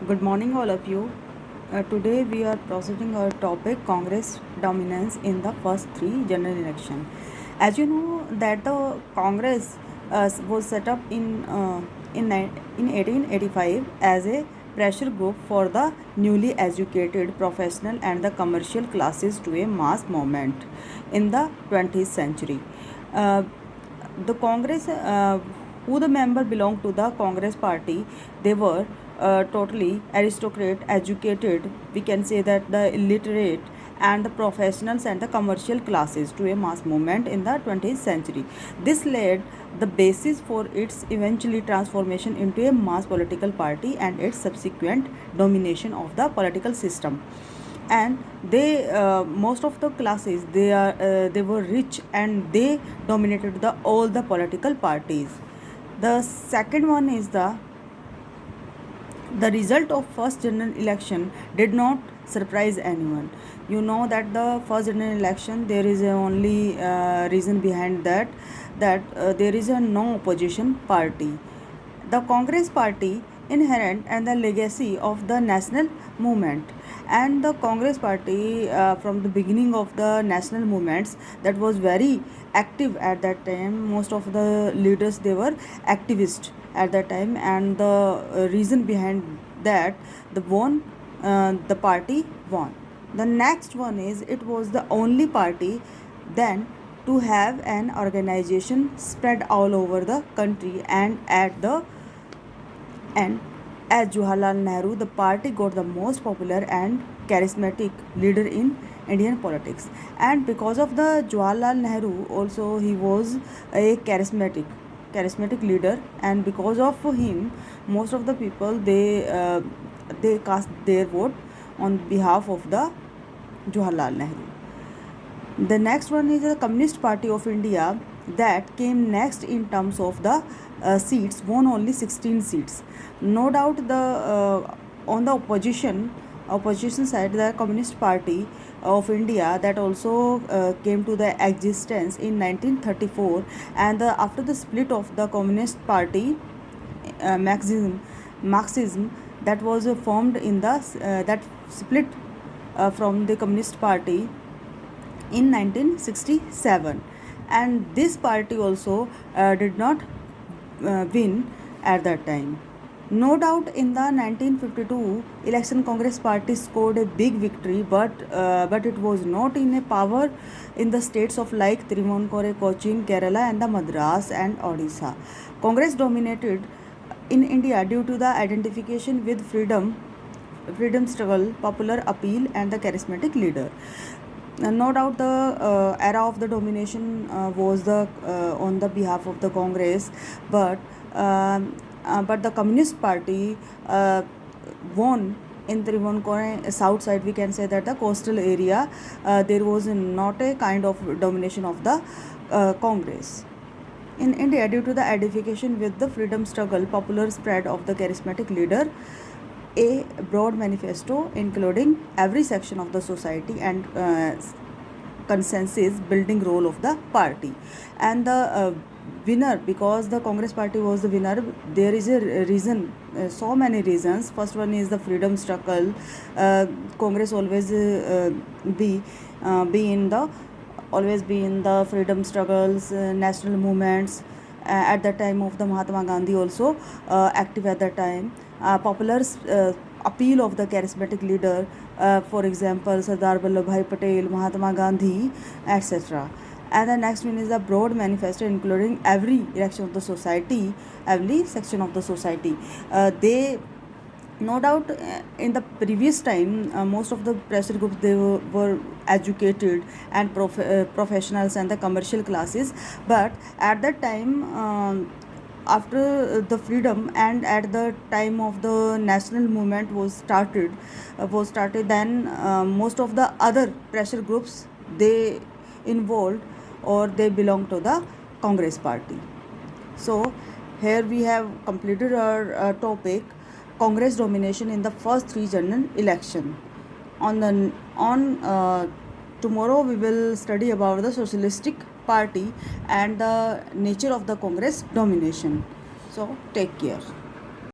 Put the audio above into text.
Good morning, all of you. Today we are proceeding our topic Congress dominance in the first three general election. As you know that the Congress was set up in 1885 as a pressure group for the newly educated professional and the commercial classes to a mass movement in the 20th century. Uh, the Congress, who the member belonged to the Congress party, they were totally aristocrat, educated. We can say that the illiterate and the professionals and the commercial classes to a mass movement in the 20th century. This laid the basis for its eventually transformation into a mass political party and its subsequent domination of the political system. And they most of the classes they were rich and they dominated the all the political parties. The second one is the result of first general election did not surprise anyone. You know that the first general election there is a only reason behind that there is a no opposition party. The Congress party inherent and the legacy of the national movement, and the Congress party from the beginning of the national movements that was very active at that time. Most of the leaders they were activists at that time, and the reason behind that the party won. The next one is it was the only party then to have an organization spread all over the country, and at the end, as Jawaharlal Nehru, the party got the most popular and charismatic leader in Indian politics. And because of the Jawaharlal Nehru, also he was a charismatic leader, and because of him, most of the people they cast their vote on behalf of the Jawaharlal Nehru. The next one is the Communist Party of India that came next in terms of the seats, won only 16 seats. No doubt the on the opposition side, the Communist Party of India that also came to the existence in 1934, and after the split of the Communist Party, Marxism that was formed in the that split from the Communist Party in 1967, and this party also did not win at that time. No doubt in the 1952 election Congress party scored a big victory, but it was not in a power in the states of like Trivandrum, Cochin, Kerala and the Madras and Odisha. Congress dominated in India due to the identification with freedom struggle, popular appeal and the charismatic leader. No doubt the era of the domination was the on the behalf of the Congress, but but the Communist Party won in Trivandrum south side. We can say that the coastal area there was not a kind of domination of the Congress. In India, due to the edification with the freedom struggle, popular spread of the charismatic leader, a broad manifesto including every section of the society and consensus building role of the party, and the winner, because the Congress party was the winner, there is a reason, so many reasons. First one is the freedom struggle. Congress always be in the always be in the freedom struggles, national movements. At the time of the Mahatma Gandhi also active at that time. Popular appeal of the charismatic leader, for example Sardar Vallabhbhai Patel, Mahatma Gandhi, etc. And the next one is the broad manifesto including every section of the society, every section of the society. They no doubt in the previous time most of the pressure groups they were educated and professionals and the commercial classes, but at that time after the freedom and at the time of the national movement was started, then most of the other pressure groups they involved or they belong to the Congress party. So here we have completed our topic Congress domination in the first three general election. On tomorrow we will study about the Socialistic Party and the nature of the Congress domination. So take care.